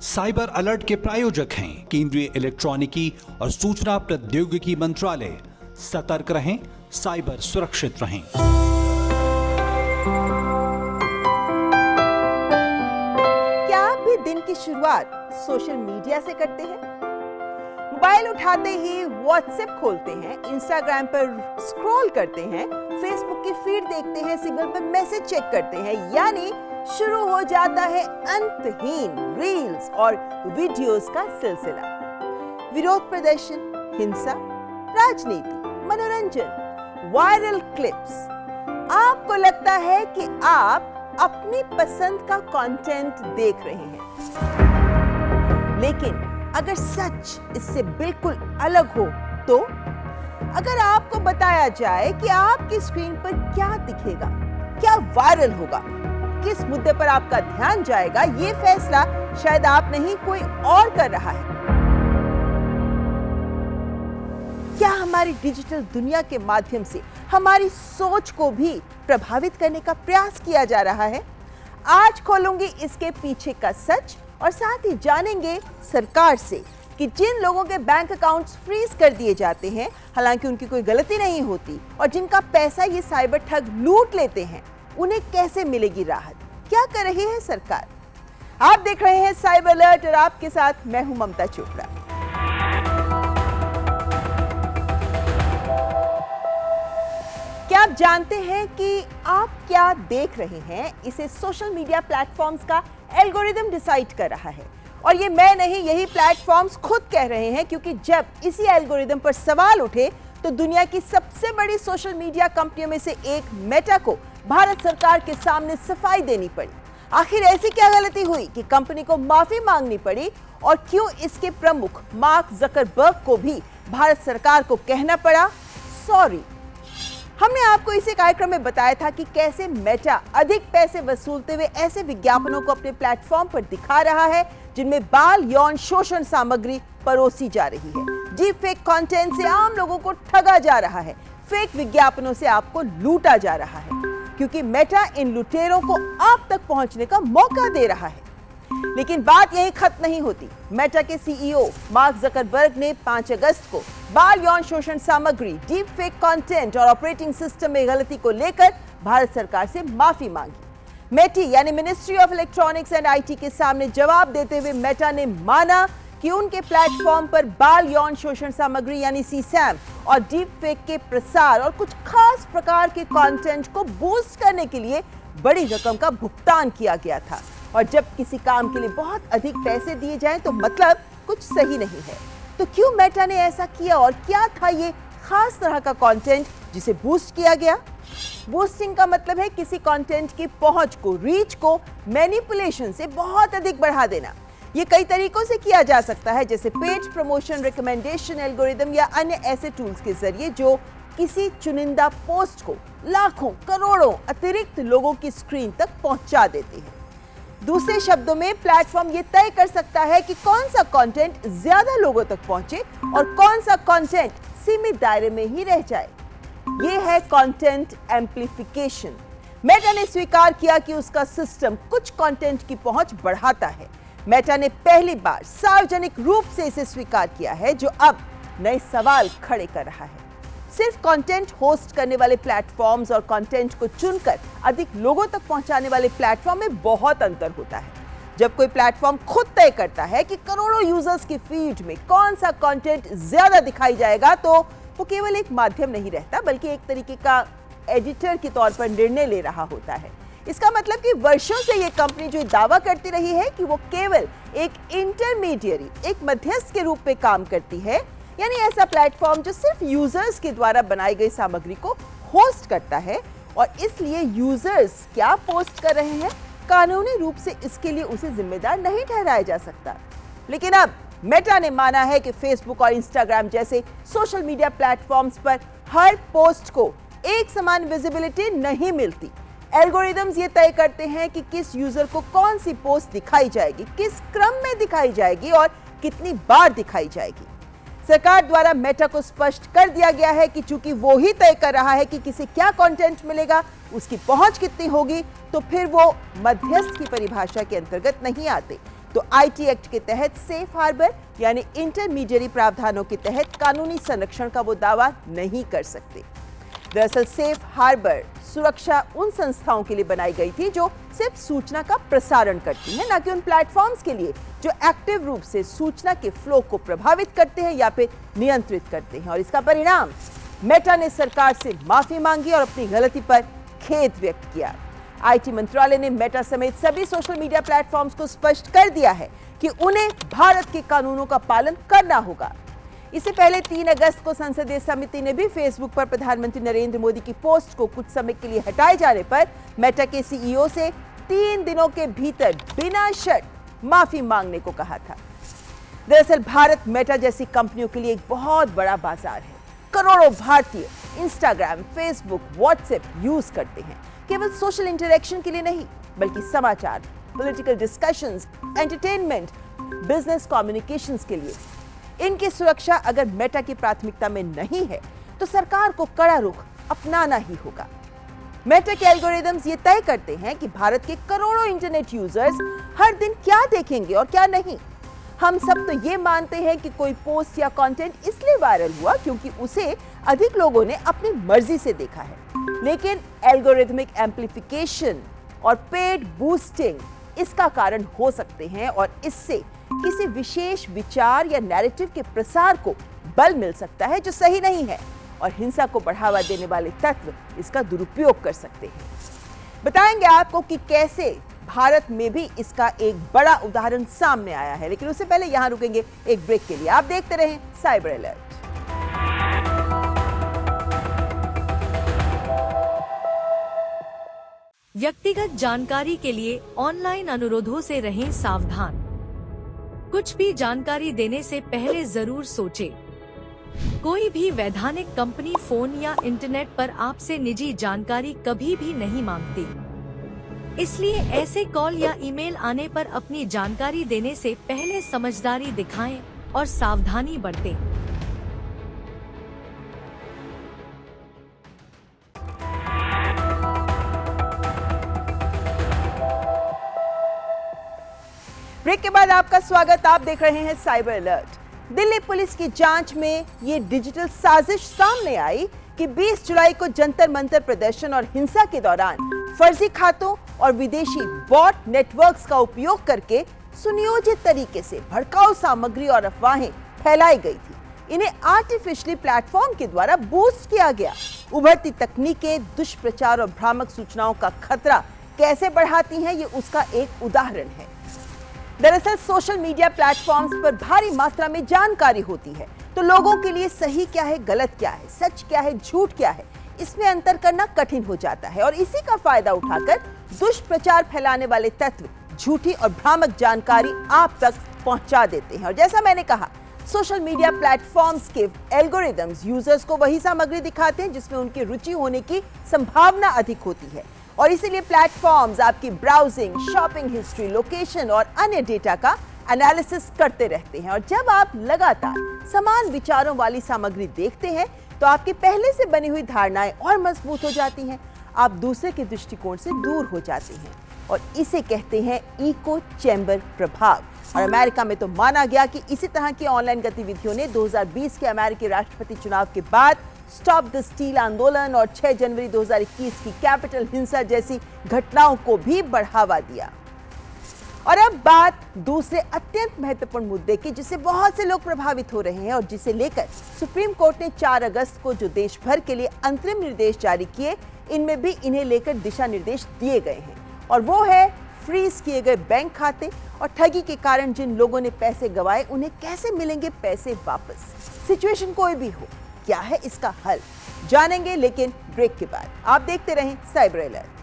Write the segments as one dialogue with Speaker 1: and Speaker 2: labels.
Speaker 1: Cyber alert के प्रायोजक हैं केंद्रीय इलेक्ट्रॉनिकी और सूचना प्रौद्योगिकी मंत्रालय। सतर्क रहें, साइबर सुरक्षित रहें।
Speaker 2: क्या आप भी दिन की शुरुआत सोशल मीडिया से करते हैं? मोबाइल उठाते ही व्हाट्सएप खोलते हैं, इंस्टाग्राम पर स्क्रॉल करते हैं, फेसबुक की फीड देखते हैं, सिग्नल पर मैसेज चेक करते हैं, यानी शुरू हो जाता है अंतहीन रील्स और वीडियोस का सिलसिला। विरोध प्रदर्शन, हिंसा, राजनीति, मनोरंजन, वायरल क्लिप्स। आपको लगता है कि आप अपनी पसंद का कंटेंट देख रहे हैं, लेकिन अगर सच इससे बिल्कुल अलग हो तो? अगर आपको बताया जाए कि आपकी स्क्रीन पर क्या दिखेगा, क्या वायरल होगा, किस मुद्दे पर आपका ध्यान जाएगा, ये फैसला शायद आप नहीं कोई और कर रहा है। क्या हमारी डिजिटल दुनिया के माध्यम से हमारी सोच को भी प्रभावित करने का प्रयास किया जा रहा है? आज खोलूंगी इसके पीछे का सच और साथ ही जानेंगे सरकार से कि जिन लोगों के बैंक अकाउंट्स फ्रीज कर दिए जाते हैं, हालांकि उनकी कोई गलती नहीं होती, और जिनका पैसा ये साइबर ठग लूट लेते हैं, उन्हें कैसे मिलेगी राहत? क्या कर रही है सरकार? आप देख रहे हैं साइबर अलर्ट और आपके साथ मैं हूं ममता चोपड़ा। क्या आप जानते हैं कि आप क्या देख रहे हैं? इसे सोशल मीडिया प्लेटफॉर्म्स का एल्गोरिदम डिसाइड कर रहा है, और ये मैं नहीं, यही प्लेटफॉर्म्स खुद कह रहे हैं, क्योंकि जब इसी एल्गोरिदम पर सवाल उठे तो दुनिया की सबसे बड़ी सोशल मीडिया कंपनियों में से एक मेटा को भारत सरकार के सामने सफाई देनी पड़ी। आखिर ऐसी क्या गलती हुई कि कंपनी को माफी मांगनी पड़ी, और क्यों इसके प्रमुख मार्क जकरबर्ग को भी भारत सरकार को कहना पड़ा सॉरी? हमने आपको इसी कार्यक्रम में बताया था कि कैसे मेटा अधिक पैसे वसूलते हुए ऐसे विज्ञापनों को अपने प्लेटफॉर्म पर दिखा रहा है जिनमें बाल यौन शोषण सामग्री परोसी जा रही है। डीप फेक कंटेंट से आम लोगों को ठगा जा रहा है, फेक विज्ञापनों से आपको लूटा जा रहा है, क्योंकि मेटा इन लुटेरों को आप तक पहुंचने का मौका दे रहा है। लेकिन बात यहीं खत्म नहीं होती। मेटा के सीईओ मार्क जकरबर्ग ने 5 अगस्त को बाल यौन शोषण सामग्री, डीप फेक कंटेंट और ऑपरेटिंग सिस्टम में गलती को लेकर भारत सरकार से माफी मांगी। मेटी यानी ministry of electronics and IT के सामने जवाब देते हुए मेटा ने माना कि उनके प्लेटफॉर्म पर बाल यौन शोषण सामग्री यानी सीसैम और डीप फेक के प्रसार और कुछ खास प्रकार के कंटेंट को बूस्ट करने के लिए बड़ी रकम का भुगतान किया गया था। और जब किसी काम के लिए बहुत अधिक पैसे दिए जाएं तो मतलब कुछ सही नहीं है। तो क्यों मेटा ने ऐसा किया, और क्या था ये खास तरह का कंटेंट जिसे बूस्ट किया गया? बूस्टिंग का मतलब है किसी कंटेंट की पहुंच को, रीच को मैनिपुलेशन से बहुत अधिक बढ़ा देना। ये कई तरीकों से किया जा सकता है, जैसे पेज प्रमोशन, रिकमेंडेशन एल्गोरिदम या अन्य ऐसे टूल्स के जरिए जो किसी चुनिंदा पोस्ट को लाखों करोड़ों अतिरिक्त लोगों की स्क्रीन तक पहुंचा देते हैं। दूसरे शब्दों में प्लेटफॉर्म ये तय कर सकता है कि कौन सा कंटेंट ज्यादा लोगों तक पहुंचे और कौन सा कंटेंट सीमित दायरे में ही रह जाए। ये है कंटेंट एम्प्लीफिकेशन। मेटा ने स्वीकार किया कि उसका सिस्टम कुछ कंटेंट की पहुंच बढ़ाता है। मेटा ने पहली बार सार्वजनिक रूप से इसे स्वीकार किया है, जो अब नए सवाल खड़े कर रहा है। सिर्फ कंटेंट होस्ट करने वाले प्लेटफॉर्म्स और कंटेंट को चुनकर अधिक लोगों तक पहुंचाने वाले प्लेटफॉर्म में बहुत अंतर होता है। जब कोई प्लेटफॉर्म खुद तय करता है कि करोड़ों यूजर्स की फीड में कौन सा कंटेंट ज्यादा दिखाई जाएगा, तो वो केवल एक माध्यम नहीं रहता, बल्कि एक तरीके का एडिटर के तौर पर निर्णय ले रहा होता है। इसका मतलब कि वर्षों से ये कंपनी जो दावा करती रही है कि वो केवल एक इंटरमीडिएरी, एक मध्यस्थ के रूप में काम करती है, यानी ऐसा प्लेटफॉर्म जो सिर्फ यूजर्स के द्वारा बनाई गई सामग्री को होस्ट करता है, और इसलिए यूजर्स क्या पोस्ट कर रहे हैं कानूनी रूप से इसके लिए उसे जिम्मेदार नहीं ठहराया जा सकता। लेकिन अब मेटा ने माना है कि फेसबुक और इंस्टाग्राम जैसे सोशल मीडिया प्लेटफॉर्म्स पर हर पोस्ट को एक समान विजिबिलिटी नहीं मिलती। एल्गोरिदम्स ये तय करते हैं कि किस यूजर को कौन सी पोस्ट दिखाई जाएगी, किस क्रम में दिखाई जाएगी और कितनी बार दिखाई जाएगी। सरकार द्वारा मेटा को स्पष्ट कर दिया गया है कि चूंकि वो ही तय कर रहा है कि किसे क्या कंटेंट मिलेगा, उसकी पहुंच कितनी होगी, तो फिर वो मध्यस्थ की परिभाषा के अंतर्गत नहीं आते। तो आईटी एक्ट के तहत सेफ हार्बर यानी इंटरमीडिएरी प्रावधानों के तहत कानूनी संरक्षण का वो दावा नहीं कर सकते। दरअसल सेफ हार्बर सुरक्षा उन संस्थाओं के लिए बनाई गई थी जो सिर्फ सूचना का प्रसारण करती हैं, ना कि उन प्लेटफॉर्म्स के लिए जो एक्टिव रूप से सूचना के फ्लो को प्रभावित करते हैं या फिर नियंत्रित करते हैं। और इसका परिणाम, मेटा ने सरकार से माफी मांगी और अपनी गलती पर खेद व्यक्त किया। आईटी मंत्रालय ने मेटा समेत सभी सोशल मीडिया प्लेटफॉर्म्स को स्पष्ट कर दिया है कि उन्हें भारत के कानूनों का पालन करना होगा। इससे पहले 3 अगस्त को संसदीय समिति ने भी फेसबुक पर प्रधानमंत्री नरेंद्र मोदी की पोस्ट को कुछ समय के लिए हटाए जाने पर मेटा के सीईओ से 3 दिनों के भीतर बिना शर्त माफी मांगने को कहा था। दरअसल भारत मेटा जैसी कंपनियों के लिए एक बहुत बड़ा बाजार है। करोड़ों भारतीय इंस्टाग्राम, फेसबुक, व्हाट्सएप यूज करते हैं, केवल सोशल इंटरेक्शन के लिए नहीं, बल्कि समाचार, political discussions, entertainment, business communications के लिए। इनकी सुरक्षा अगर मेटा की प्राथमिकता में नहीं है तो सरकार को कड़ा रुख अपनाना ही होगा। मेटा के एल्गोरिदम्स ये तय करते हैं कि भारत के करोड़ों इंटरनेट यूजर्स हर दिन क्या देखेंगे और क्या नहीं। हम सब तो ये मानते हैं कि कोई पोस्ट या कंटेंट इसलिए वायरल हुआ क्योंकि उसे अधिक लोगों ने अपनी मर्जी से देखा है, लेकिन एल्गोरिथमिक एम्प्लीफिकेशन और पेड बूस्टिंग इसका कारण हो सकते हैं और इससे किसी विशेष विचार या नैरेटिव के प्रसार को बल मिल सकता है जो सही नहीं है, और हिंसा को बढ़ावा देने वाले तत्व इसका दुरुपयोग कर सकते हैं। बताएंगे आपको कि कैसे भारत में भी इसका एक बड़ा उदाहरण सामने आया है, लेकिन उससे पहले यहां रुकेंगे एक ब्रेक के लिए। आप देखते रहें साइबर अलर्ट।
Speaker 3: व्यक्तिगत जानकारी के लिए ऑनलाइन अनुरोधों से रहें सावधान। कुछ भी जानकारी देने से पहले जरूर सोचें। कोई भी वैधानिक कंपनी फोन या इंटरनेट पर आपसे निजी जानकारी कभी भी नहीं मांगती, इसलिए ऐसे कॉल या ईमेल आने पर अपनी जानकारी देने से पहले समझदारी दिखाएं और सावधानी बरतें।
Speaker 2: ब्रेक के बाद आपका स्वागत। आप देख रहे हैं साइबर अलर्ट। दिल्ली पुलिस की जांच में ये डिजिटल साजिश सामने आई कि 20 जुलाई को जंतर मंतर प्रदर्शन और हिंसा के दौरान फर्जी खातों और विदेशी बॉट नेटवर्क्स का उपयोग करके सुनियोजित तरीके से भड़काऊ सामग्री और अफवाहें फैलाई गई थी। इन्हें आर्टिफिशियली प्लेटफॉर्म के द्वारा बूस्ट किया गया। उभरती तकनीकें दुष्प्रचार और भ्रामक सूचनाओं का खतरा कैसे बढ़ाती हैं, ये उसका एक उदाहरण है। दरअसल सोशल मीडिया प्लेटफॉर्म्स पर भारी मात्रा में जानकारी होती है, तो लोगों के लिए सही क्या है, गलत क्या है, सच क्या है, झूठ क्या है, इसमें अंतर करना कठिन हो जाता है। और इसी का फायदा उठाकर दुष्प्रचार फैलाने वाले तत्व झूठी और भ्रामक जानकारी आप तक पहुंचा देते हैं। और जैसा मैंने कहा, सोशल मीडिया प्लेटफॉर्म्स के एल्गोरिदम्स यूजर्स को वही सामग्री दिखाते हैं जिसमें उनकी रुचि होने की संभावना अधिक होती है, और इसीलिए प्लेटफॉर्म्स आपकी ब्राउजिंग, शॉपिंग हिस्ट्री, लोकेशन और अन्य डेटा का एनालिसिस करते रहते हैं। और जब आप लगातार समान विचारों वाली सामग्री देखते हैं तो आपकी पहले से बनी हुई धारणाएं और मजबूत हो जाती हैं। आप दूसरे के दृष्टिकोण से दूर हो जाते हैं, और इसे कहते हैं इको चैम्बर प्रभाव। और अमेरिका में तो माना गया कि इसी तरह की ऑनलाइन गतिविधियों ने 2020 के अमेरिकी राष्ट्रपति चुनाव के बाद स्टॉप द स्टील आंदोलन और 6 जनवरी 2021 की कैपिटल हिंसा जैसी घटनाओं को भी बढ़ावा दिया। और अब बात दूसरे अत्यंत महत्वपूर्ण मुद्दे की, जिससे बहुत से लोग प्रभावित हो रहे हैं और जिसे लेकर सुप्रीम कोर्ट ने 4 अगस्त को जो देश भर के लिए अंतरिम निर्देश जारी किए, इनमें भी इन्हें लेकर दिशा निर्देश दिए गए हैं। और वो है फ्रीज किए गए बैंक खाते, और ठगी के कारण जिन लोगों ने पैसे गंवाए उन्हें कैसे मिलेंगे पैसे वापस। सिचुएशन कोई भी हो, क्या है इसका हल, जानेंगे लेकिन ब्रेक के बाद। आप देखते रहें साइबर अलर्ट।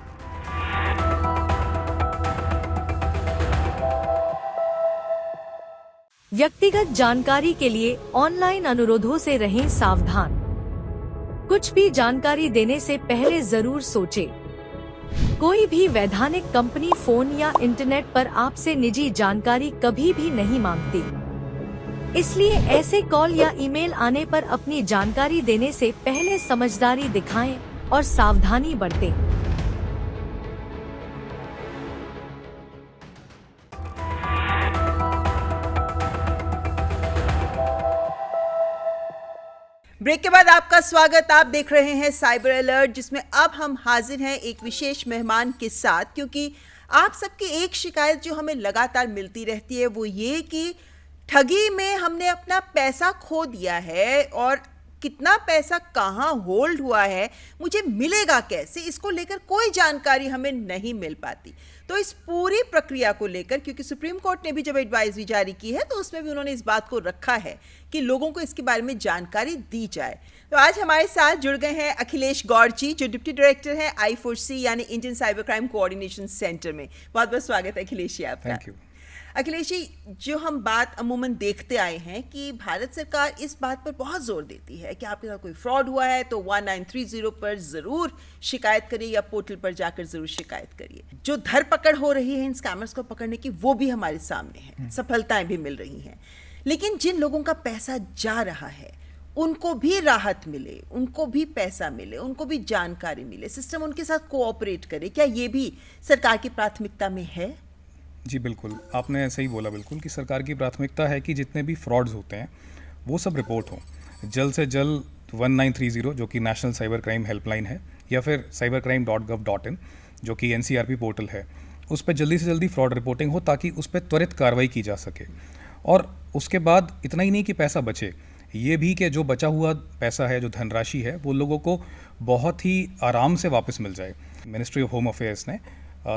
Speaker 3: व्यक्तिगत जानकारी के लिए ऑनलाइन अनुरोधों से रहें सावधान। कुछ भी जानकारी देने से पहले जरूर सोचें। कोई भी वैधानिक कंपनी फोन या इंटरनेट पर आपसे निजी जानकारी कभी भी नहीं मांगती, इसलिए ऐसे कॉल या ईमेल आने पर अपनी जानकारी देने से पहले समझदारी दिखाएं और सावधानी बरतें।
Speaker 2: ब्रेक के बाद आपका स्वागत। आप देख रहे हैं साइबर अलर्ट, जिसमें अब हम हाजिर हैं एक विशेष मेहमान के साथ, क्योंकि आप सबकी एक शिकायत जो हमें लगातार मिलती रहती है वो ये कि ठगी में हमने अपना पैसा खो दिया है और कितना पैसा कहाँ होल्ड हुआ है, मुझे मिलेगा कैसे, इसको लेकर कोई जानकारी हमें नहीं मिल पाती। तो इस पूरी प्रक्रिया को लेकर, क्योंकि सुप्रीम कोर्ट ने भी जब एडवाइजरी जारी की है तो उसमें भी उन्होंने इस बात को रखा है कि लोगों को इसके बारे में जानकारी दी जाए। तो आज हमारे साथ जुड़ गए हैं अखिलेश गौर जी, जो डिप्टी डायरेक्टर हैं I4C यानी Indian cyber crime coordination centre में। बहुत बहुत स्वागत है अखिलेश जी आपका।
Speaker 4: Thank you.
Speaker 2: अखिलेश जी, जो हम बात अमूमन देखते आए हैं कि भारत सरकार इस बात पर बहुत जोर देती है कि आपके साथ कोई फ्रॉड हुआ है तो 1930 पर ज़रूर शिकायत करिए या पोर्टल पर जाकर ज़रूर शिकायत करिए। जो धरपकड़ हो रही है इन स्कैमर्स को पकड़ने की, वो भी हमारे सामने है, सफलताएं भी मिल रही हैं। लेकिन जिन लोगों का पैसा जा रहा है उनको भी राहत मिले, उनको भी पैसा मिले, उनको भी जानकारी मिले, सिस्टम उनके साथ कोऑपरेट करे, क्या ये भी सरकार की प्राथमिकता में है?
Speaker 4: जी बिल्कुल, आपने सही बोला बिल्कुल कि सरकार की प्राथमिकता है कि जितने भी फ्रॉड्स होते हैं वो सब रिपोर्ट हों जल्द से जल्द। 1930 जो कि नेशनल साइबर क्राइम हेल्पलाइन है, या फिर cybercrime.gov.in जो कि NCRP पोर्टल है, उस पर जल्दी से जल्दी फ्रॉड रिपोर्टिंग हो ताकि उस पर त्वरित कार्रवाई की जा सके। और उसके बाद इतना ही नहीं कि पैसा बचे, ये भी कि जो बचा हुआ पैसा है, जो धनराशि है, वो लोगों को बहुत ही आराम से वापस मिल जाए। मिनिस्ट्री ऑफ होम अफेयर्स ने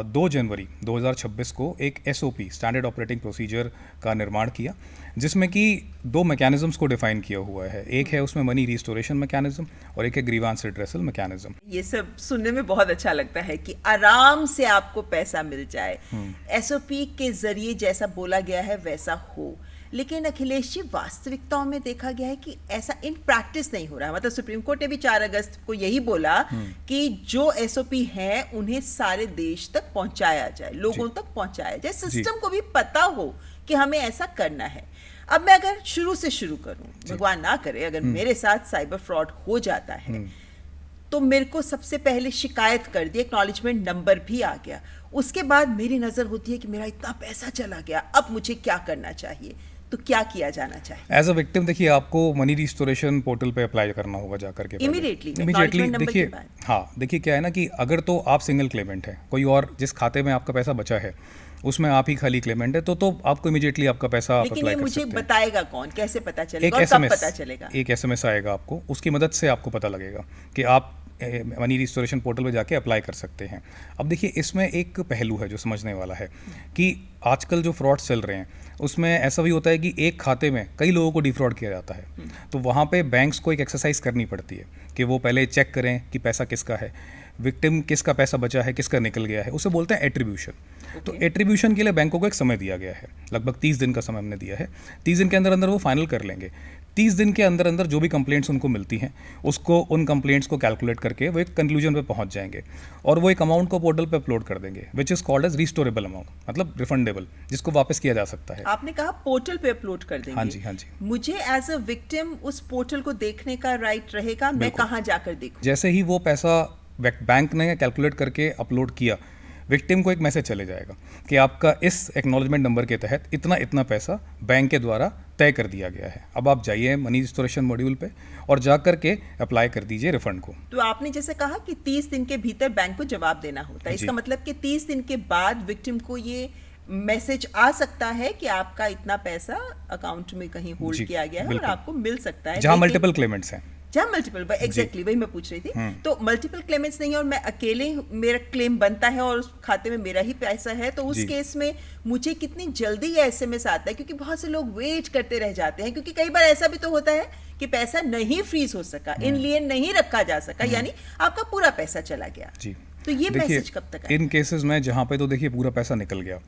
Speaker 4: 2 जनवरी 2026 को एक SOP स्टैंडर्ड ऑपरेटिंग प्रोसीजर का निर्माण किया, जिसमें कि 2 मैकेनिज्म्स को डिफाइन किया हुआ है। एक है उसमें मनी रिस्टोरेशन मैकेनिज्म और एक है ग्रीवांस रिड्रेसल मैकेनिज्म।
Speaker 2: ये सब सुनने में बहुत अच्छा लगता है कि आराम से आपको पैसा मिल जाए, SOP के जरिए जैसा बोला गया है वैसा हो। लेकिन अखिलेश जी, वास्तविकताओं में देखा गया है कि ऐसा इन प्रैक्टिस नहीं हो रहा है। मतलब सुप्रीम कोर्ट ने भी 4 अगस्त को यही बोला कि जो SOP है उन्हें सारे देश तक पहुंचाया जाए, लोगों तक पहुंचाया जाए, सिस्टम को भी पता हो कि हमें ऐसा करना है। अब मैं अगर शुरू से शुरू करूं, भगवान ना करे अगर मेरे साथ साइबर फ्रॉड हो जाता है, तो मेरे को सबसे पहले शिकायत कर दी, एक्नॉलेजमेंट नंबर भी आ गया, उसके बाद मेरी नजर होती है कि मेरा इतना पैसा चला गया, अब मुझे क्या करना चाहिए, तो क्या किया जाना चाहिए?
Speaker 4: एज अ विक्टिम देखिए, आपको मनी रिस्टोरेशन पोर्टल पे अप्लाई करना होगा जाकर के
Speaker 2: इमीडिएटली।
Speaker 4: देखिए, हाँ देखिए क्या है ना कि अगर तो आप सिंगल क्लेमेंट है, कोई और जिस खाते में आपका पैसा बचा है उसमें आप ही खाली क्लेमेंट है, तो आपको इमीडिएटली आपका पैसा
Speaker 2: लेकिन
Speaker 4: अप्लाई
Speaker 2: ये
Speaker 4: कर
Speaker 2: मुझे
Speaker 4: सकते हैं।
Speaker 2: बताएगा कौन, कैसे पता चलेगा
Speaker 4: एक
Speaker 2: और कब
Speaker 4: SMS
Speaker 2: पता चलेगा?
Speaker 4: एक SMS आएगा आपको, उसकी मदद से आपको पता लगेगा कि आप मनी रिस्टोरेशन पोर्टल पे जाके अप्लाई कर सकते हैं। अब देखिए, इसमें एक पहलू है जो समझने वाला है कि आजकल जो फ्रॉड्स चल रहे हैं उसमें ऐसा भी होता है कि एक खाते में कई लोगों को डिफ्रॉड किया जाता है। तो वहाँ पे बैंक्स को एक एक्सरसाइज करनी पड़ती है कि वो पहले चेक करें कि पैसा किसका है, विक्टिम किसका पैसा बचा है, किसका निकल गया है, उसे बोलते हैं एट्रीब्यूशन। तो एट्रीब्यूशन के लिए बैंकों को एक समय दिया गया है, लगभग 30 दिन का समय हमने दिया है। 30 दिन के अंदर अंदर वो फाइनल कर लेंगे। 30 दिन के अंदर अंदर जो भी कंप्लेंट्स उनको मिलती हैं उसको, उन कंप्लेंट्स को कैलकुलेट करके वो एक कंक्लूजन पे पहुंच जाएंगे और वो एक अमाउंट को पोर्टल पे अपलोड कर देंगे, which is called as restorable amount, मतलब रिफंडेबल, जिसको वापस किया जा सकता है।
Speaker 2: आपने कहा पोर्टल पे अपलोड कर देंगे।
Speaker 4: हाँ जी, हाँ जी।
Speaker 2: मुझे एज अ विक्टिम उस पोर्टल को देखने का राइट रहेगा? मैं कहाँ जाकर देखूं?
Speaker 4: जैसे ही वो पैसा बैंक ने कैलकुलेट करके अपलोड किया, विक्टिम को एक मैसेज चले जाएगा कि आपका इस एक्नॉलेजमेंट नंबर के तहत इतना इतना पैसा बैंक के द्वारा तय कर दिया गया है। अब आप जाइए मनी रिस्टोरेशन मॉड्यूल पे और जा करके अप्लाई कर दीजिए रिफंड को।
Speaker 2: तो आपने जैसे कहा कि 30 दिन के भीतर बैंक को जवाब देना होता है, इसका मतलब कि 30 दिन के बाद विक्टिम को ये मैसेज आ सकता है कि आपका इतना पैसा अकाउंट में कहीं होल्ड किया गया है और आपको मिल सकता है।
Speaker 4: जहां मल्टीपल क्लेमेंट्स हैं,
Speaker 2: जहाँ मल्टीपल, एग्जैक्टली वही मैं पूछ रही थी। तो मल्टीपल क्लेमेंट्स नहीं है और मैं अकेले, मेरा क्लेम बनता है और उस खाते में मेरा ही पैसा है, तो उस केस में मुझे कितनी जल्दी ये SMS आता है? क्योंकि बहुत से लोग वेट करते रह जाते हैं, क्योंकि कई बार ऐसा भी तो होता है कि पैसा नहीं फ्रीज हो सका, इन लिए नहीं रखा जा सका, यानी आपका पूरा पैसा चला गया।
Speaker 4: जी।
Speaker 2: तो ये मैसेज कब तक आएगा?
Speaker 4: इन केसेस में जहाँ पे तो देखिए पूरा पैसा निकल गया,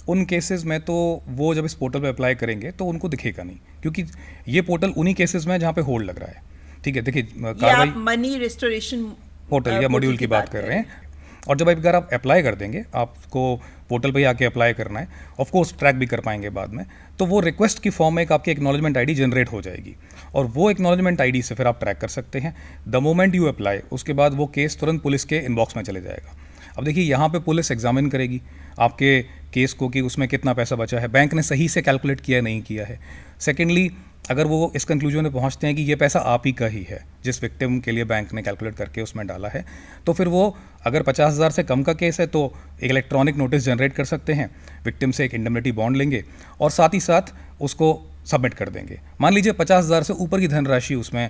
Speaker 4: उन केसेस में तो वो जब इस पोर्टल पे अप्लाई करेंगे तो उनको दिखेगा नहीं, क्योंकि ये पोर्टल उन्हीं केसेस में जहाँ पे होल्ड लग रहा है। ठीक है, देखिए
Speaker 2: कार्रवाई मनी रिस्टोरेशन
Speaker 4: पोर्टल या मॉड्यूल की बात कर रहे हैं। और जब अगर आप अप्लाई कर देंगे, आपको पोर्टल पे आके अप्लाई करना है, ऑफ कोर्स ट्रैक भी कर पाएंगे बाद में, तो वो रिक्वेस्ट की फॉर्म में एक आपकी एक्नॉलेजमेंट आईडी जनरेट हो जाएगी और वो एक्नॉलेजमेंट आईडी से फिर आप ट्रैक कर सकते हैं। द मोमेंट यू अप्लाई, उसके बाद वो केस तुरंत पुलिस के इनबॉक्स में चले जाएगा। अब देखिए, यहाँ पे पुलिस एग्जामिन करेगी आपके केस को कि उसमें कितना पैसा बचा है, बैंक ने सही से कैलकुलेट किया नहीं किया है। सेकेंडली, अगर वो इस कंक्लूजन में पहुंचते हैं कि ये पैसा आप ही का ही है जिस विक्टिम के लिए बैंक ने कैलकुलेट करके उसमें डाला है, तो फिर वो अगर 50,000 से कम का केस है तो एक इलेक्ट्रॉनिक नोटिस जनरेट कर सकते हैं, विक्टिम से एक इंडेमनिटी बॉन्ड लेंगे और साथ ही साथ उसको सबमिट कर देंगे। मान लीजिए 50,000 से ऊपर की धनराशि उसमें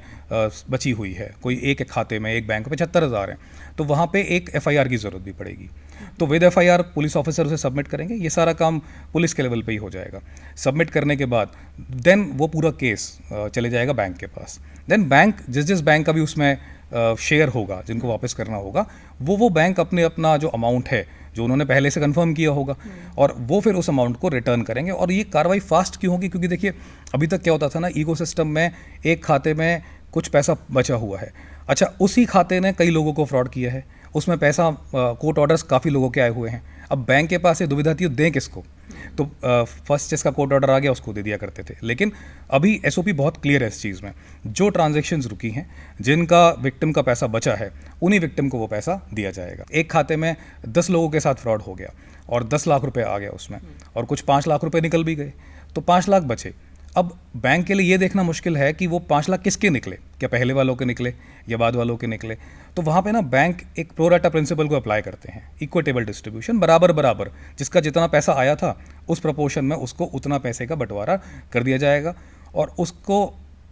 Speaker 4: बची हुई है, कोई एक खाते में, एक बैंक में 75,000 है, तो वहाँ पे एक FIR की ज़रूरत भी पड़ेगी। तो विद FIR पुलिस ऑफिसर उसे सबमिट करेंगे, ये सारा काम पुलिस के लेवल पे ही हो जाएगा। सबमिट करने के बाद देन वो पूरा केस चले जाएगा बैंक के पास। देन बैंक जिस बैंक का भी उसमें शेयर होगा, जिनको वापस करना होगा, वो बैंक अपना जो अमाउंट है जो उन्होंने पहले से कंफर्म किया होगा और वो फिर उस अमाउंट को रिटर्न करेंगे। और ये कार्रवाई फास्ट क्यों होगी? क्योंकि देखिए अभी तक क्या होता था ना, इकोसिस्टम में एक खाते में कुछ पैसा बचा हुआ है, अच्छा उसी खाते ने कई लोगों को फ्रॉड किया है, उसमें पैसा कोर्ट ऑर्डर्स काफ़ी लोगों के आए हुए हैं। अब बैंक के पास ये दुविधा थी दें किसको, तो फर्स्ट जिसका कोर्ट ऑर्डर आ गया उसको दे दिया करते थे। लेकिन अभी SOP बहुत क्लियर है इस चीज़ में, जो ट्रांजैक्शंस रुकी हैं, जिनका विक्टिम का पैसा बचा है, उन्हीं विक्टिम को वो पैसा दिया जाएगा। एक खाते में 10 लोगों के साथ फ्रॉड हो गया और 10 लाख रुपए आ गया उसमें, और कुछ 5 लाख रुपए निकल भी गए, तो 5 लाख बचे। अब बैंक के लिए ये देखना मुश्किल है कि वो 5 लाख किसके निकले, क्या पहले वालों के निकले या बाद वालों के निकले। तो वहाँ पे ना बैंक एक प्रोराटा प्रिंसिपल को अप्लाई करते हैं, इक्विटेबल डिस्ट्रीब्यूशन, बराबर जिसका जितना पैसा आया था उस प्रपोर्शन में उसको उतना पैसे का बंटवारा कर दिया जाएगा और उसको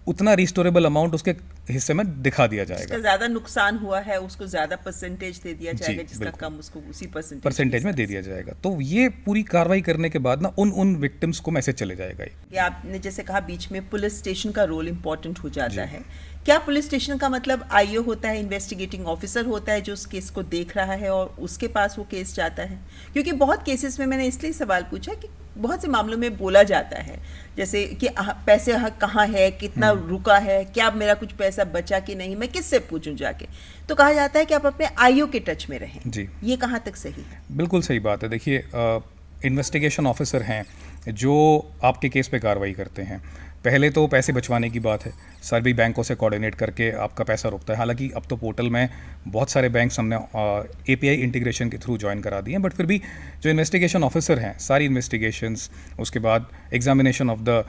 Speaker 4: उतना रिस्टोरेबल अमाउंट उसके हिस्से में दिखा दिया जाएगा।
Speaker 2: जिसका ज्यादा नुकसान हुआ है उसको ज्यादा परसेंटेज दे दिया जाएगा, जिसका कम उसको उसी परसेंटेज
Speaker 4: में दे दिया जाएगा। तो ये पूरी कार्रवाई करने के बाद ना उन विक्टिम्स को मैसेज चले जाएगा।
Speaker 2: ये आपने जैसे कहा बीच में पुलिस स्टेशन का रोल इम्पोर्टेंट हो जाता है। क्या पुलिस स्टेशन का मतलब IO होता है, इन्वेस्टिगेटिंग ऑफिसर होता है जो उस केस को देख रहा है और उसके पास वो केस जाता है? क्योंकि बहुत केसेस में मैंने इसलिए सवाल पूछा कि बहुत से मामलों में बोला जाता है जैसे कि पैसे कहाँ है, कितना रुका है, क्या मेरा कुछ पैसा बचा कि नहीं, मैं किससे पूछूं जाके, तो कहा जाता है कि आप अपने IO के टच में रहें जी। ये कहाँ तक सही है?
Speaker 4: बिल्कुल सही बात है। देखिए इन्वेस्टिगेशन ऑफिसर हैं जो आपके केस पे कार्रवाई करते हैं। पहले तो पैसे बचवाने की बात है, सभी बैंकों से कोऑर्डिनेट करके आपका पैसा रुकता है। हालांकि अब तो पोर्टल में बहुत सारे बैंक्स हमने API इंटीग्रेशन के थ्रू ज्वाइन करा दिए हैं, बट फिर भी जो इन्वेस्टिगेशन ऑफिसर हैं, सारी इन्वेस्टिगेशंस, उसके बाद examination of the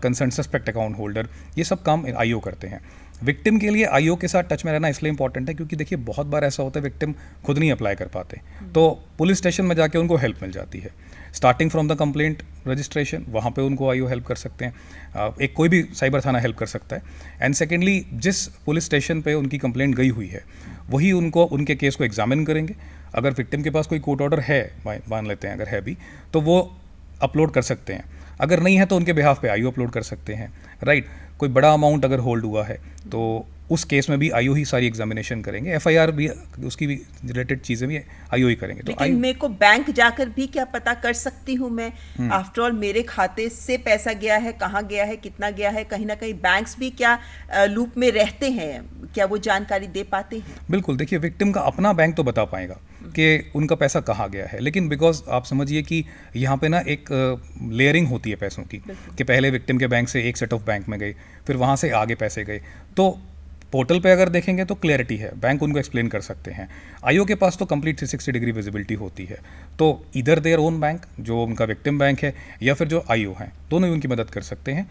Speaker 4: concern suspect account holder, ये सब काम IO करते हैं। विक्टिम के लिए IO के साथ टच में रहना इसलिए इंपॉर्टेंट है क्योंकि देखिए बहुत बार ऐसा होता है विक्टिम खुद नहीं अप्लाई कर पाते, तो पुलिस स्टेशन में जाके उनको हेल्प मिल जाती है। Starting from the complaint registration, वहाँ पे उनको IO हेल्प कर सकते हैं, एक कोई भी साइबर थाना हेल्प कर सकता है। एंड सेकेंडली जिस पुलिस स्टेशन पे उनकी कंप्लेंट गई हुई है वही उनको उनके केस को एग्जामिन करेंगे। अगर विक्टिम के पास कोई कोर्ट ऑर्डर है, मान लेते हैं अगर है भी, तो वो अपलोड कर सकते हैं। अगर नहीं है तो उनके बिहाफ पे IO अपलोड कर सकते हैं, राइट। कोई बड़ा अमाउंट अगर होल्ड हुआ है तो उस केस में भी IO ही सारी एग्जामिनेशन करेंगे, FIR भी, उसकी भी रिलेटेड चीज़ें भी IO ही करेंगे। तो
Speaker 2: लेकिन मेरे को बैंक जाकर भी क्या पता कर सकती हूँ मैं? आफ्टर ऑल मेरे खाते से पैसा गया है, कहाँ गया है, कितना गया है, कहीं ना कहीं बैंक्स भी क्या लूप में रहते हैं, क्या वो जानकारी दे पाते हैं?
Speaker 4: बिल्कुल, देखिए विक्टिम का अपना बैंक तो बता पाएगा कि उनका पैसा कहाँ गया है, लेकिन बिकॉज आप समझिए कि यहाँ पे ना एक लेयरिंग होती है पैसों की, कि पहले विक्टिम के बैंक से एक सेट ऑफ बैंक में गए, फिर वहाँ से आगे पैसे गए। तो पोर्टल पे अगर देखेंगे तो क्लैरिटी है, बैंक उनको एक्सप्लेन कर सकते हैं। IO के पास तो कंप्लीट 360 डिग्री विजिबिलिटी होती है, तो इधर देयर ओन बैंक जो उनका विक्टिम बैंक है या फिर जो IO हैं, दोनों ही उनकी मदद कर सकते हैं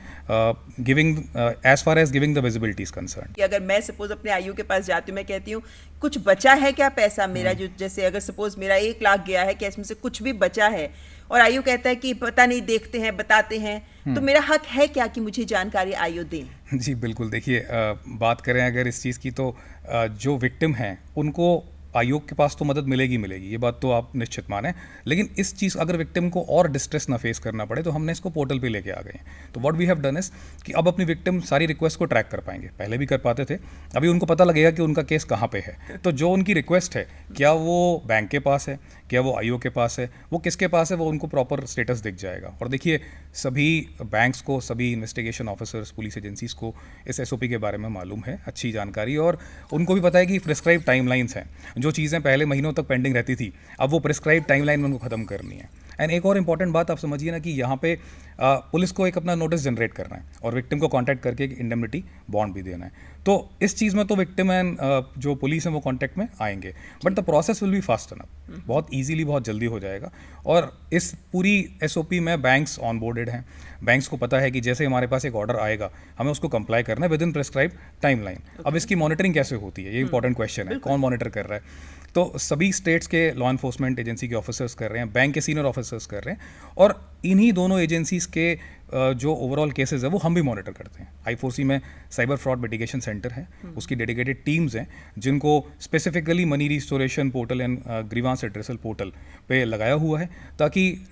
Speaker 4: giving as far as giving the visibility is concern.
Speaker 2: कि अगर मैं सपोज अपने IO के पास जाती हूँ, मैं कहती हूँ कुछ बचा है क्या पैसा मेरा, जो जैसे अगर सपोज मेरा 1 लाख गया है, क्या इसमें से कुछ भी बचा है, और IO कहता है कि पता नहीं, देखते हैं, बताते हैं, तो मेरा हक है क्या कि मुझे जानकारी IO दें?
Speaker 4: जी बिल्कुल, देखिए बात करें अगर इस चीज़ की तो जो विक्टिम हैं उनको IO के पास तो मदद मिलेगी, ये बात तो आप निश्चित माने। लेकिन इस चीज़ अगर विक्टिम को और डिस्ट्रेस ना फेस करना पड़े तो हमने इसको पोर्टल पे लेके आ गए हैं। तो what we have done is कि अब अपनी विक्टिम सारी रिक्वेस्ट को ट्रैक कर पाएंगे, पहले भी कर पाते थे, अभी उनको पता लगेगा कि उनका केस कहाँ पे है। तो जो उनकी रिक्वेस्ट है, क्या वो बैंक के पास है, क्या वो IO के पास है, वो किसके पास है, वो उनको प्रॉपर स्टेटस दिख जाएगा। और देखिए सभी बैंक्स को, सभी इन्वेस्टिगेशन ऑफिसर्स, पुलिस एजेंसीज को इस SOP के बारे में मालूम है, अच्छी जानकारी, और उनको भी पता है कि प्रिस्क्राइब टाइमलाइंस हैं। जो चीज़ें पहले महीनों तक पेंडिंग रहती थी, अब वो प्रिस्क्राइब टाइमलाइन में उनको ख़त्म करनी है। एंड एक और इम्पॉर्टेंट बात आप समझिए ना कि यहाँ पे पुलिस को एक अपना नोटिस जनरेट करना है और विक्टिम को कांटेक्ट करके एक इंडेमनिटी बॉन्ड भी देना है। तो इस चीज़ में तो विक्टिम एंड जो पुलिस है वो कांटेक्ट में आएंगे, but the process will be fast enough, बहुत इजीली, बहुत जल्दी हो जाएगा। और इस पूरी एसओपी में बैंक्स ऑनबोर्डेड हैं, बैंक्स को पता है कि जैसे हमारे पास एक ऑर्डर आएगा हमें उसको कंप्लाई करना है विद इन प्रेस्क्राइब टाइमलाइन। अब इसकी मॉनिटरिंग कैसे होती है, ये इंपॉर्टेंट क्वेश्चन है, कौन मॉनिटर कर रहा है? तो सभी स्टेट्स के लॉ एनफोर्समेंट एजेंसी के ऑफिसर्स कर रहे हैं, बैंक के सीनियर ऑफिसर्स कर रहे हैं, और इन्हीं दोनों एजेंसीज के जो ओवरऑल केसेस है वो हम भी मॉनिटर करते हैं। I4C में साइबर फ्रॉड मिटिगेशन सेंटर है, उसकी डेडिकेटेड टीम्स हैं जिनको specifically money restoration portal and grievance addressal portal पे लगाया हुआ है, ताकि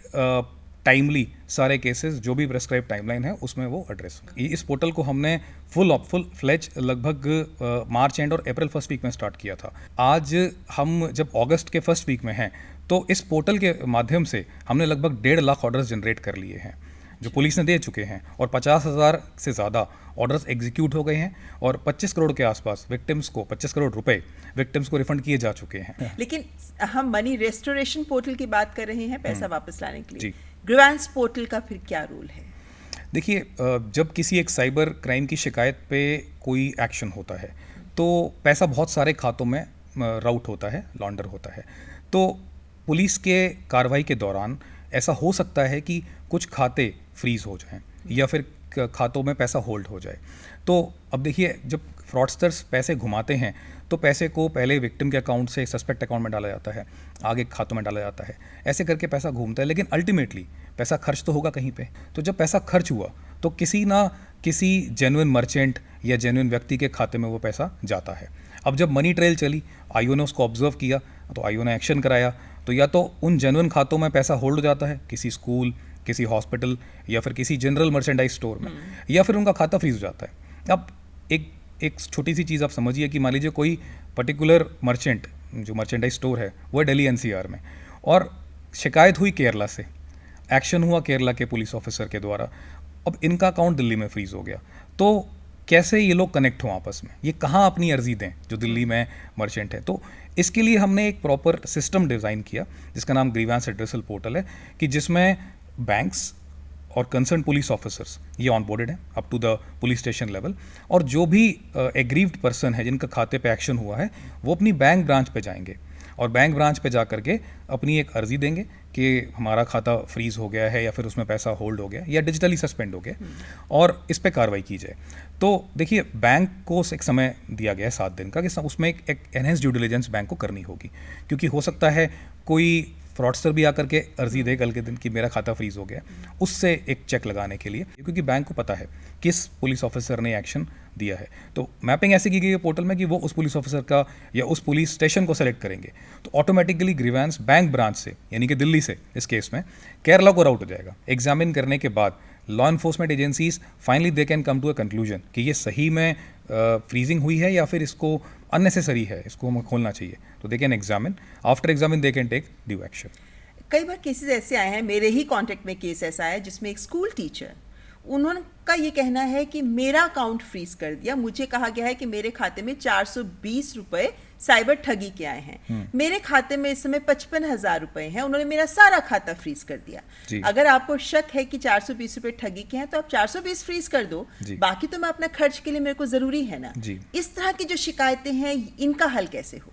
Speaker 4: टाइमली सारे केसेस जो भी प्रेस्क्राइब टाइमलाइन है उसमें वो एड्रेस हो। इस पोर्टल को हमने फुल फ्लेज लगभग मार्च एंड और अप्रैल फर्स्ट वीक में स्टार्ट किया था। आज हम जब अगस्त के फर्स्ट वीक में हैं तो इस पोर्टल के माध्यम से हमने लगभग 1.5 लाख ऑर्डर्स जनरेट कर लिए हैं जो पुलिस ने दे चुके हैं, और 50,000 से ज़्यादा ऑर्डर्स एग्जीक्यूट हो गए हैं, और 25 करोड़ के आसपास विक्टिम्स को 25 करोड़ रुपए विक्टिम्स को रिफंड किए जा चुके हैं।
Speaker 2: लेकिन हम मनी रेस्टोरेशन पोर्टल की बात कर रहे हैं पैसा वापस लाने के लिए,
Speaker 4: जी।
Speaker 2: ग्रीवांस पोर्टल का फिर क्या रोल है?
Speaker 4: देखिए, जब किसी एक साइबर क्राइम की शिकायत पे कोई एक्शन होता है तो पैसा बहुत सारे खातों में राउट होता है, लॉन्डर होता है। तो पुलिस के कार्रवाई के दौरान ऐसा हो सकता है कि कुछ खाते फ्रीज हो जाएं या फिर खातों में पैसा होल्ड हो जाए। तो अब देखिए, जब फ्रॉडस्टर्स पैसे घुमाते हैं तो पैसे को पहले विक्टिम के अकाउंट से सस्पेक्ट अकाउंट में डाला जाता है, आगे खातों में डाला जाता है, ऐसे करके पैसा घूमता है, लेकिन अल्टीमेटली पैसा खर्च तो होगा कहीं पे। तो जब पैसा खर्च हुआ तो किसी ना किसी जेन्युइन मर्चेंट या जेन्युइन व्यक्ति के खाते में वो पैसा जाता है। अब जब मनी ट्रेल चली, आईओ ने उसको ऑब्जर्व किया, तो आईओ ने एक्शन कराया, तो या तो उन जेन्युइन खातों में पैसा होल्ड हो जाता है, किसी स्कूल, किसी हॉस्पिटल या फिर किसी जनरल मर्चेंडाइज स्टोर में, या फिर उनका खाता फ्रीज हो जाता है। अब एक छोटी सी चीज़ आप समझिए कि मान लीजिए कोई पर्टिकुलर मर्चेंट जो मर्चेंडाइज स्टोर है वो है दिल्ली एनसीआर में, और शिकायत हुई केरला से, एक्शन हुआ केरला के पुलिस ऑफिसर के द्वारा, अब इनका अकाउंट दिल्ली में फ्रीज हो गया। तो कैसे ये लोग कनेक्ट हों आपस में, ये कहाँ अपनी अर्जी दें जो दिल्ली में मर्चेंट है? तो इसके लिए हमने एक प्रॉपर सिस्टम डिज़ाइन किया जिसका नाम ग्रीवांस एड्रेसल पोर्टल है, कि जिसमें बैंक्स और कंसर्न पुलिस ऑफिसर्स ये ऑनबोर्डेड हैं up to the police station level, और जो भी एग्रीव्ड पर्सन है जिनका खाते पे एक्शन हुआ है वो अपनी बैंक ब्रांच पे जाएंगे, और बैंक ब्रांच पे जा करके अपनी एक अर्जी देंगे कि हमारा खाता फ्रीज हो गया है या फिर उसमें पैसा होल्ड हो गया या डिजिटली सस्पेंड हो गया, और इस पे कार्रवाई की जाए। तो देखिए, बैंक को एक समय दिया गया है 7 दिन का, कि उसमें एक एनहेंस ड्यू डिलिजेंस बैंक को करनी होगी, क्योंकि हो सकता है कोई फ्रॉडस्टर भी आकर के अर्जी दे कल के दिन कि मेरा खाता फ्रीज हो गया, उससे एक चेक लगाने के लिए, क्योंकि बैंक को पता है किस पुलिस ऑफिसर ने एक्शन दिया है। तो मैपिंग ऐसे की गई है पोर्टल में कि वो उस पुलिस ऑफिसर का या उस पुलिस स्टेशन को सेलेक्ट करेंगे, तो ऑटोमेटिकली ग्रीवांस बैंक ब्रांच से, यानी कि दिल्ली से इस केस में केरला को राउट हो जाएगा। एग्जामिन करने के बाद law enforcement agencies finally they can come to a conclusion कि ये सही में फ्रीजिंग हुई है या फिर इसको अननेसेसरी है, इसको हमें खोलना चाहिए। तो they can examine, after examine they can take due action.
Speaker 2: कई बार केसेस ऐसे आए हैं, मेरे ही कांटेक्ट में केस ऐसा है जिसमें एक स्कूल टीचर, उन्होंने ये कहना है कि मेरा अकाउंट फ्रीज कर दिया, मुझे कहा गया है कि मेरे खाते में 420 रुपए साइबर ठगी के आए हैं, मेरे खाते में इस समय 55,000 रुपए हैं, उन्होंने मेरा सारा खाता फ्रीज कर दिया। अगर आपको शक है कि 420 रुपए ठगी के हैं तो आप 420 फ्रीज कर दो, बाकी तो मैं अपना खर्च के लिए मेरे को जरूरी है ना। इस तरह की जो शिकायतें हैं इनका हल कैसे हो?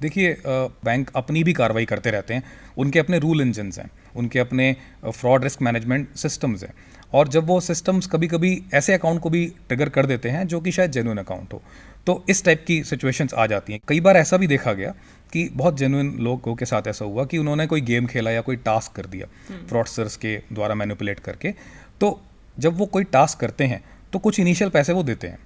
Speaker 4: देखिए, बैंक अपनी भी कार्रवाई करते रहते हैं, उनके अपने रूल इंजन्स हैं, उनके अपने फ्रॉड रिस्क मैनेजमेंट सिस्टम्स हैं, और जब वो सिस्टम्स कभी कभी ऐसे अकाउंट को भी ट्रिगर कर देते हैं जो कि शायद जेन्युइन अकाउंट हो, तो इस टाइप की सिचुएशंस आ जाती हैं। कई बार ऐसा भी देखा गया कि बहुत जेन्युइन लोगों के साथ ऐसा हुआ कि उन्होंने कोई गेम खेला या कोई टास्क कर दिया फ्रॉडस्टर्स के द्वारा मैनिपुलेट करके, तो जब वो कोई टास्क करते हैं तो कुछ इनिशियल पैसे वो देते हैं,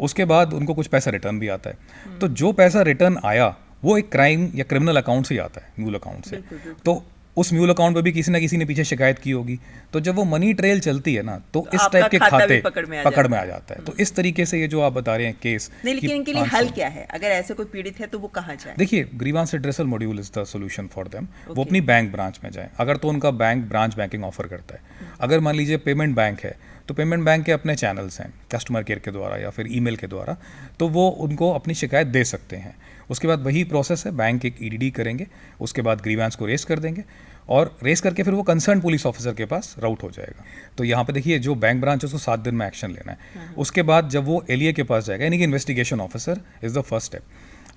Speaker 4: उसके बाद उनको कुछ पैसा रिटर्न भी आता है। तो जो पैसा रिटर्न आया वो एक क्राइम या क्रिमिनल अकाउंट से ही आता है, म्यूल अकाउंट से। तो उस म्यूल अकाउंट पे भी किसी ना किसी ने पीछे शिकायत की होगी, तो जब वो मनी ट्रेल चलती है ना, तो इस टाइप के खाते पकड़ में आ जाता है। तो इस तरीके से ये जो आप बता रहे हैं केस,
Speaker 2: लेकिन इनके लिए हल क्या है? अगर ऐसे कोई पीड़ित है तो वो कहाँ जाए?
Speaker 4: देखिए, grievance addressal module is the solution for them. वो अपनी बैंक ब्रांच में जाए, अगर तो उनका बैंक ब्रांच बैंकिंग ऑफर करता है। अगर मान लीजिए पेमेंट बैंक है, तो पेमेंट बैंक के अपने चैनल्स हैं, कस्टमर केयर के द्वारा या फिर ईमेल के द्वारा, तो वो उनको अपनी शिकायत दे सकते हैं। उसके बाद वही प्रोसेस है, बैंक एक ईडीडी करेंगे, उसके बाद ग्रीवांस को रेस कर देंगे, और रेस करके फिर वो कंसर्न पुलिस ऑफिसर के पास राउट हो जाएगा। तो यहाँ पे देखिए जो बैंक ब्रांच है उसको 7 दिन में एक्शन लेना है। उसके बाद जब वो एलईए के पास जाएगा, यानी कि investigation officer is the first step,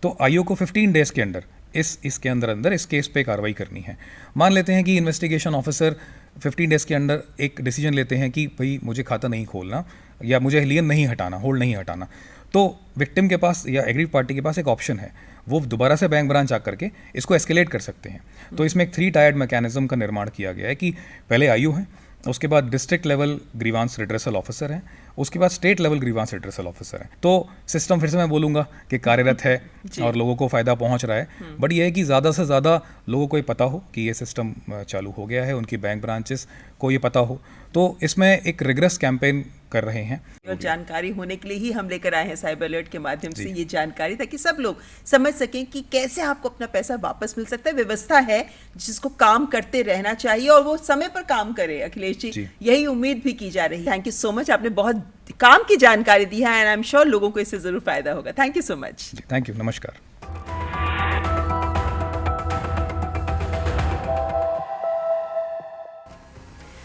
Speaker 4: तो आईओ को 15 डेज के अंदर इसके अंदर इस केस पे कार्रवाई करनी है। मान लेते हैं कि इन्वेस्टिगेशन ऑफिसर 15 डेज के अंदर एक डिसीजन लेते हैं कि भाई मुझे खाता नहीं खोलना या मुझे लियन नहीं हटाना, होल्ड नहीं हटाना, तो विक्टिम के पास या एग्रीड पार्टी के पास एक ऑप्शन है, वो दोबारा से बैंक ब्रांच आकर के इसको एस्केलेट कर सकते हैं। तो इसमें एक 3 टायर्ड मैकेनिज्म का निर्माण किया गया है कि पहले आईओ है, उसके बाद district level grievance redressal officer है, उसके बाद state level grievance redressal officer है। तो सिस्टम फिर से मैं बोलूँगा कि कार्यरत है और लोगों को फ़ायदा पहुँच रहा है, बट ये है कि ज़्यादा से ज़्यादा लोगों को ये पता हो कि ये सिस्टम चालू हो गया है, उनकी बैंक ब्रांचेस को ये पता हो। तो इसमें एक रिग्रेस कैंपेन कर रहे हैं।
Speaker 2: और जानकारी होने के लिए ही हम लेकर आए हैं साइबर अलर्ट के माध्यम से ये जानकारी, ताकि सब लोग समझ सकें कि कैसे आपको अपना पैसा वापस मिल सकता है। व्यवस्था है जिसको काम करते रहना चाहिए और वो समय पर काम करे। अखिलेश जी, यही उम्मीद भी की जा रही है। थैंक यू सो मच, आपने बहुत काम की जानकारी दी है एंड आई एम श्योर लोगों को इससे जरूर फायदा होगा। Thank you so much.
Speaker 4: Thank you, नमस्कार।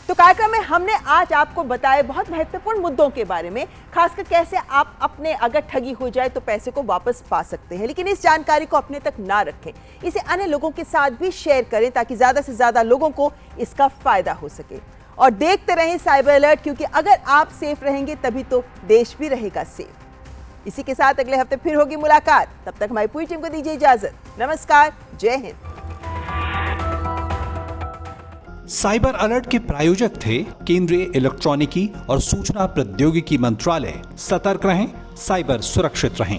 Speaker 2: तो कार्यक्रम में हमने आज आपको बताए बहुत महत्वपूर्ण मुद्दों के बारे में, खासकर कैसे आप अपने अगर ठगी हो जाए तो पैसे को वापस पा सकते हैं। लेकिन इस जानकारी को अपने तक ना रखें, इसे अन्य लोगों के साथ भी शेयर करें ताकि ज्यादा से ज्यादा लोगों को इसका फायदा हो सके। और देखते रहें साइबर अलर्ट, क्योंकि अगर आप सेफ रहेंगे तभी तो देश भी रहेगा सेफ। इसी के साथ अगले हफ्ते फिर होगी मुलाकात। तब तक हमारी पूरी टीम को दीजिए इजाजत। नमस्कार, जय हिंद।
Speaker 1: साइबर अलर्ट के प्रायोजक थे केंद्रीय इलेक्ट्रॉनिकी और सूचना प्रौद्योगिकी मंत्रालय। सतर्क रहें, साइबर सुरक्षित रहें।